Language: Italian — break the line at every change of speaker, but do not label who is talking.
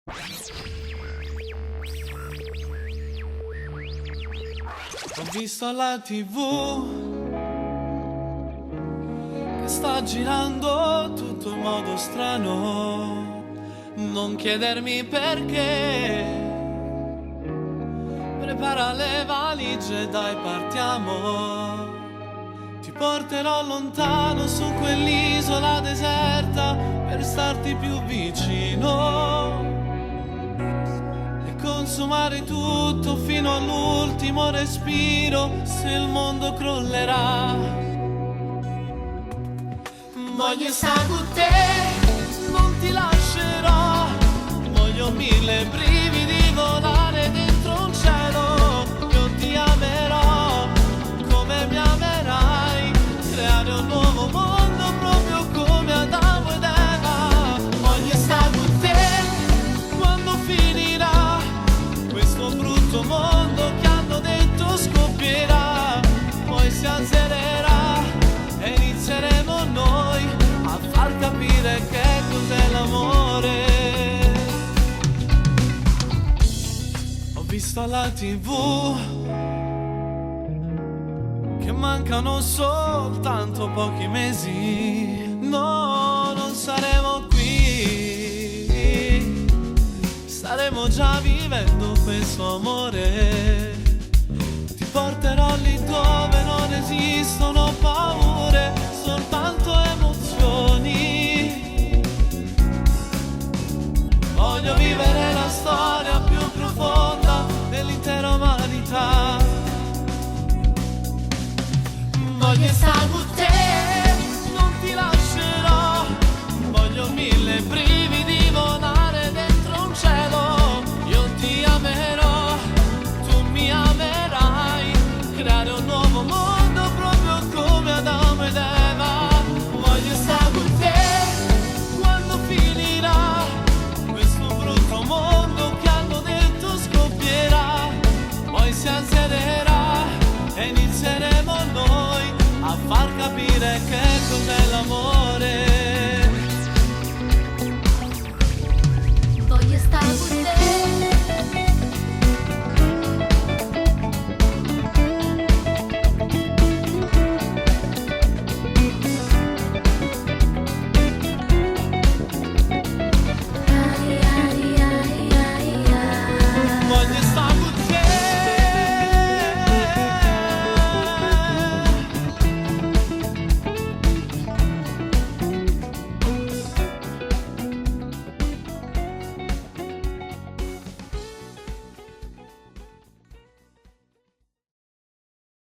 Ho visto alla TV che sta girando tutto in modo strano. Non chiedermi perché. Prepara le valigie, dai partiamo. Ti porterò lontano su quell'isola deserta per starti più vicino e consumare tutto fino all'ultimo respiro se il mondo crollerà. Voglio stare con te, non ti lascerò. Voglio 1000 brividi, volare dentro un cielo. Io ti amerò come mi amerai, creare un nuovo mondo proprio come Adamo ed Eva. Voglio stare con te quando finirà questo brutto mondo che hanno detto scoppierà. Poi si azzererà e inizieremo noi a far capire che cos'è l'amore. Ho visto alla TV che mancano soltanto pochi mesi. No, non saremo qui, staremo già vivendo questo amore. Ti porterò lì dove non esistono paure, soltanto emozioni. Voglio vivere la storia più profonda dell'intera umanità. Voglio stare con te, non ti lascerò. Voglio 1000 brividi, volare dentro un cielo. Io ti amerò, tu mi amerai, creare un nuovo mondo proprio come Adamo ed Eva. Voglio stare con te quando finirà questo brutto mondo che hanno detto scoppierà. Poi si azzererà e inizieremo noi a far capire che cos'è l'amore.